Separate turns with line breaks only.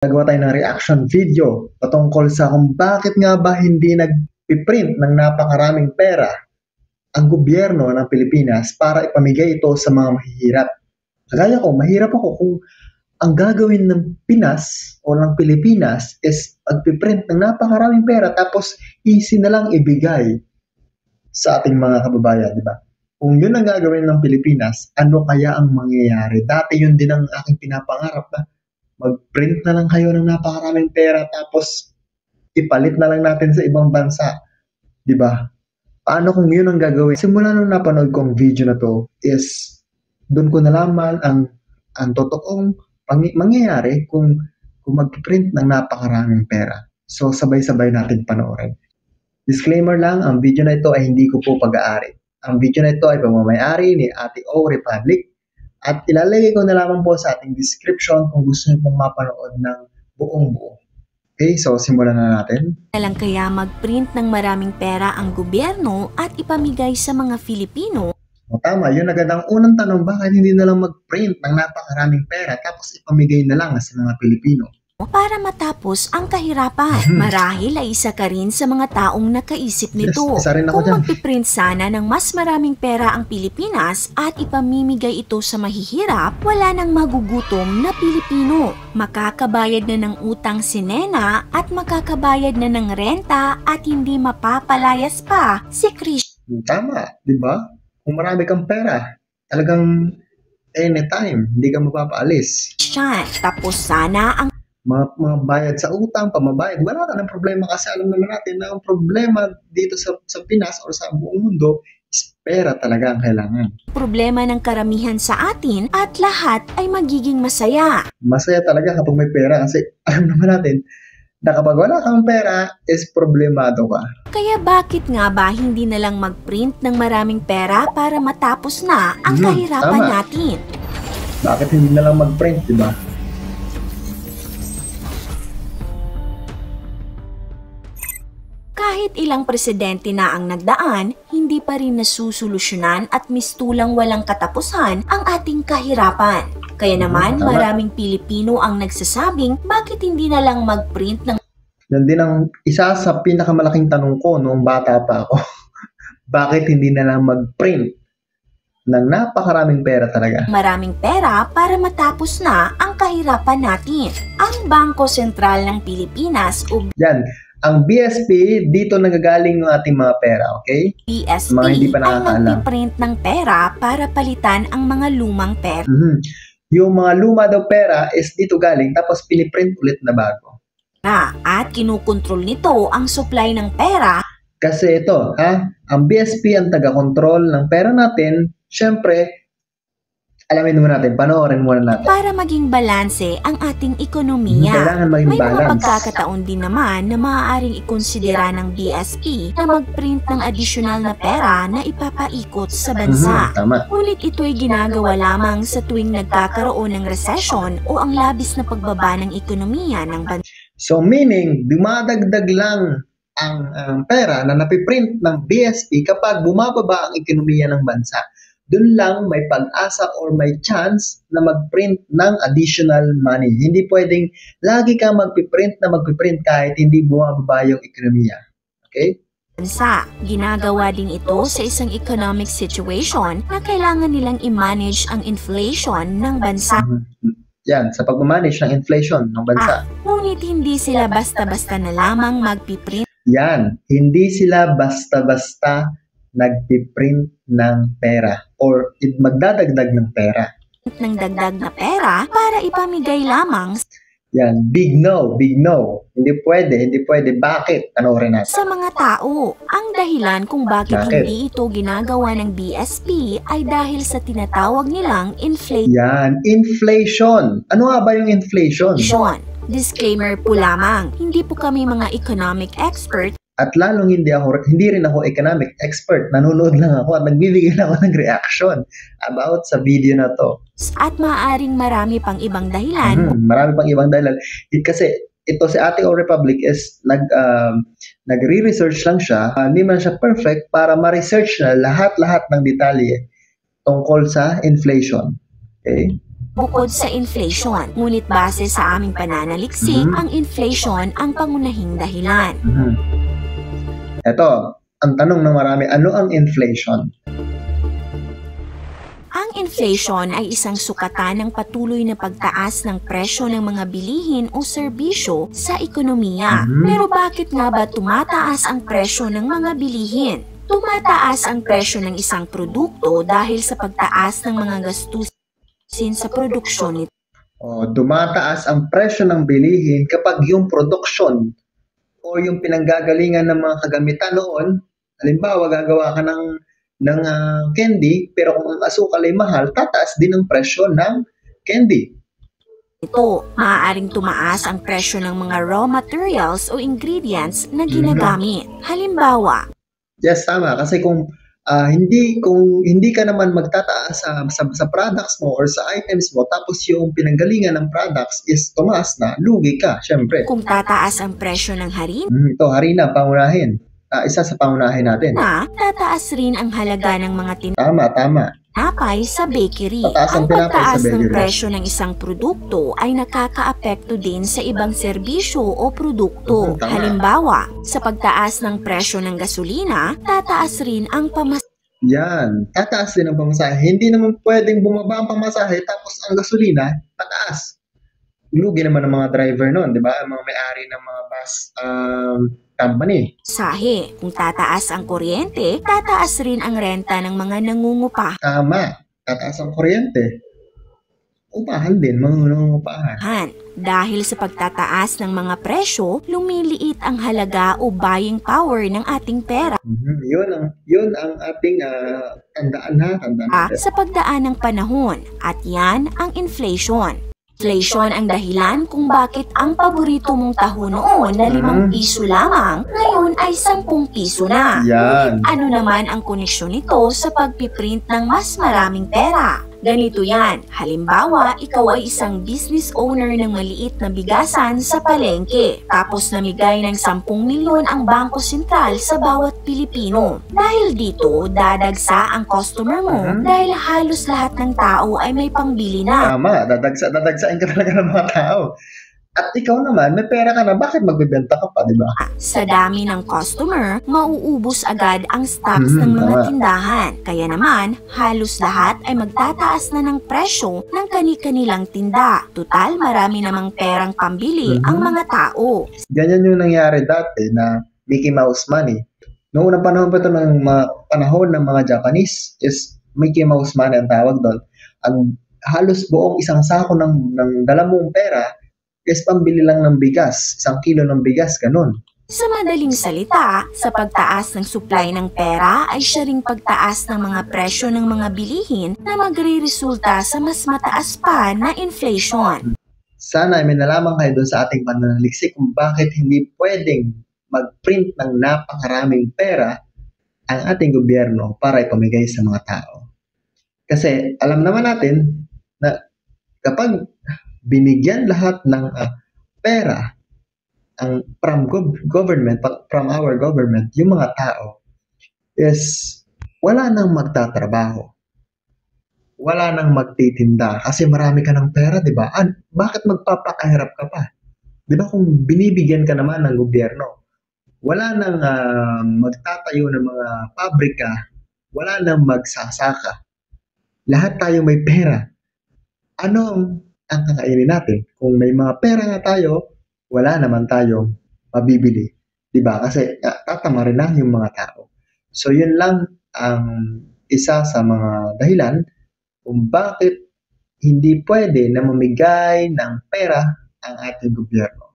Nagawa tayo ng reaction video patungkol sa kung bakit nga ba hindi nag-print ng napakaraming pera ang gobyerno ng Pilipinas para ipamigay ito sa mga mahihirap. Kagaya ko, mahirap ako kung ang gagawin ng Pinas o ng Pilipinas is mag-print ng napakaraming pera tapos easy na lang ibigay sa ating mga kababayan, di ba? Kung yun ang gagawin ng Pilipinas, ano kaya ang mangyayari? Dati yun din ang aking pinapangarap na mag-print na lang kayo ng napakaraming pera tapos ipalit na lang natin sa ibang bansa. Di ba? Paano kung yun ang gagawin? Simula nung napanood kong video na to is doon ko nalaman ang totoong mangyayari kung mag-print ng napakaraming pera. So sabay-sabay natin panoorin. Disclaimer lang, ang video na ito ay hindi ko po pag-aari. Ang video na ito ay pagmamayari ni Ate O Republic at ilalagay ko na lamang po sa ating description kung gusto niyo pong mapanood ng buong buo. Okay, so simulan na natin.
Nalang kaya mag-print ng maraming pera ang gobyerno at ipamigay sa mga Filipino?
O tama, yun agad ang unang tanong, bakit hindi na lang mag-print ng napakaraming pera tapos ipamigay na lang sa mga Pilipino?
Para matapos ang kahirapan. Marahil ay isa ka rin sa mga taong nakaisip nito.
Yes, isa rin ako
Kung
dyan.
magpiprint sana ng mas maraming pera ang Pilipinas at ipamimigay ito sa mahihirap, wala nang magugutom na Pilipino. Makakabayad na ng utang si Nena at makakabayad na ng renta at hindi mapapalayas pa si Chris.
Tama, di ba? Kung marami kang pera, talagang anytime, hindi ka mapapaalis.
Tapos sana ang
Mga bayad sa utang, pamabayad, wala ka ng problema kasi alam naman natin na ang problema dito sa Pinas o sa buong mundo is pera talaga ang kailangan.
problema ng karamihan sa atin at lahat ay magiging masaya.
Masaya talaga kapag may pera kasi alam naman natin na kapag wala kang pera is problemado ka.
Kaya bakit nga ba hindi na lang mag-print ng maraming pera para matapos na ang kahirapan
tama.
natin?
Bakit hindi na lang mag-print, di ba?
Kahit ilang presidente na ang nagdaan, hindi pa rin nasusolusyonan at mistulang walang katapusan ang ating kahirapan. Kaya naman,
Tama.
maraming Pilipino ang nagsasabing bakit hindi na lang mag-print ng
Yan din ang isa sa pinakamalaking tanong ko noong bata pa ako. Bakit hindi na lang mag-print ng napakaraming pera talaga?
maraming pera para matapos na ang kahirapan natin. Ang Bangko Sentral ng Pilipinas o
Yan, ang BSP, dito nagagaling yung ating mga pera, okay?
BSP
Mga hindi pa
ay
nakakaalam.
nagpiprint ng pera para palitan ang mga lumang pera.
Yung mga luma daw pera is dito galing tapos piniprint ulit na bago.
At kinukontrol nito ang supply ng pera
Kasi ito, ang BSP ang taga-control ng pera natin. Syempre, alamin muna natin, panoorin muna natin.
para maging balanse ang ating ekonomiya.
Kailangan maging
May mga
balance.
pagkakataon din naman na maaaring ikonsidera ng BSP na mag-print ng additional na pera na ipapaikot sa bansa.
Tama.
Ngunit ito'y ginagawa lamang sa tuwing nagkakaroon ng recession o ang labis na pagbaba ng ekonomiya ng bansa.
So meaning, dumadagdag lang ang pera na napiprint ng BSP kapag bumababa ang ekonomiya ng bansa. Doon lang may pag-asa or may chance na mag-print ng additional money. Hindi pwedeng lagi kang magpiprint kahit hindi bumababa yung ekonomiya. Okay?
Ginagawa din ito sa isang economic situation na kailangan nilang i-manage ang inflation ng bansa.
Yan, sa pag-manage ng inflation ng bansa.
Ngunit hindi sila basta-basta na lamang magpiprint
Yan, hindi sila basta-basta nagpiprint ng pera or magdadagdag ng pera.
ng dagdag na pera para ipamigay lamang
Yan, big no, big no. Hindi pwede. Bakit? Panoorin natin.
sa mga tao. Ang dahilan kung bakit
Bakit?
hindi ito ginagawa ng BSP ay dahil sa tinatawag nilang inflation.
Yan, inflation. Ano nga ba yung inflation?
Disclaimer po lamang, hindi po kami mga economic expert
At lalong hindi rin ako economic expert. Nanonood lang ako at nagbibigay lang ako ng reaction about sa video na to.
at maaaring marami pang ibang dahilan.
Marami pang ibang dahilan. Kasi ito si Ate O Republic is nagre-research lang siya. Hindi man siya perfect para ma-research na lahat-lahat ng detalye tungkol sa inflation. Okay?
bukod sa inflation. Ngunit base sa aming pananaliksik, ang inflation ang pangunahing dahilan.
Ito, ang tanong ng marami, ano ang inflation?
Ang inflation ay isang sukatan ng patuloy na pagtaas ng presyo ng mga bilihin o serbisyo sa ekonomiya. Pero bakit nga ba tumataas ang presyo ng mga bilihin? Tumataas ang presyo ng isang produkto dahil sa pagtaas ng mga gastusin sa produksyon nito.
Dumataas ang presyo ng bilihin kapag yung produksyon o yung pinanggagalingan ng mga kagamitan noon, halimbawa gagawa ka ng candy, pero kung ang asukal ay mahal, tataas din ang presyo ng candy.
Ito, maaaring tumaas ang presyo ng mga raw materials o ingredients na ginagamit. Halimbawa,
yes, tama. Kasi kung hindi ka naman magtataas sa products mo or sa items mo, tapos yung pinanggalingan ng products is tumaas na, lugi ka, syempre.
Kung tataas ang presyo ng harina,
Ito, harina, pangunahin. Isa sa pangunahin natin.
tataas rin ang halaga ng mga
Tama.
tinapay sa bakery.
Tataas ang
Ang
tinapay sa
pagtaas ng
bakery.
presyo ng isang produkto ay nakakaapekto din sa ibang serbisyo o produkto.
Tama.
Halimbawa, sa pagtaas ng presyo ng gasolina, tataas rin ang
Yan, tataas din ang pamasahe. Hindi naman pwedeng bumaba ang pamasahe tapos ang gasolina, pataas. Lugi naman ang mga driver noon, di ba? Ang mga may-ari ng mga bus company.
pamasahe. Kung tataas ang kuryente, tataas rin ang renta ng mga nangungupahan.
Tama, tataas ang kuryente. Upahan din, mga nangungupahan.
Dahil sa pagtataas ng mga presyo, lumiliit ang halaga o buying power ng ating pera.
Yun ang ating tandaan natin.
Sa pagdaan ng panahon, at yan ang inflation. Inflation ang dahilan kung bakit ang paborito mong taho noon na 5 piso lamang, ngayon ay 10 piso na.
Yan.
Ano naman ang koneksyon nito sa pagpiprint ng mas maraming pera? Ganito yan. Halimbawa, ikaw ay isang business owner ng maliit na bigasan sa palengke. Tapos namigay ng 10 milyon ang Bangko Sentral sa bawat Pilipino. Dahil dito, dadagsa ang customer mo dahil halos lahat ng tao ay may pangbili na.
Tama, dadagsain ka talaga ng mga tao. At ikaw naman, may pera ka na, bakit magbebenta ka pa, di ba?
Sa dami ng customer, mauubos agad ang stocks ng mga
tama.
tindahan. Kaya naman, halos lahat ay magtataas na ng presyo ng kani-kanilang tinda. Tutal, marami namang perang pambili ang mga tao.
Ganyan yung nangyari dati na Mickey Mouse money. Noong unang panahon pa ito ng mga panahon ng mga Japanese is Mickey Mouse money ang tawag doon. Ang halos buong isang sako ng dala mong pera is pambili lang ng bigas. 1 kilo ng bigas, ganun.
Sa madaling salita, sa pagtaas ng supply ng pera ay siya ring pagtaas ng mga presyo ng mga bilihin na magre-resulta sa mas mataas pa na inflation.
Sana may nalaman kayo doon sa ating pananaliksik kung bakit hindi pwedeng mag-print ng napakaraming pera ang ating gobyerno para ipamigay sa mga tao. Kasi alam naman natin na kapag binigyan lahat ng pera from our government, yung mga tao is wala nang magtatrabaho. Wala nang magtitinda kasi marami ka ng pera, di ba? Bakit magpapakahirap ka pa? Di ba kung binibigyan ka naman ng gobyerno, wala nang magtatayo ng mga pabrika, wala nang magsasaka. Lahat tayo may pera. Ano ang kakainin natin? Kung may mga pera nga tayo, wala naman tayong mabibili. Diba? Kasi tatama rin na yung mga tao. So, yun lang ang isa sa mga dahilan kung bakit hindi pwede na mamigay ng pera ang ating gobyerno.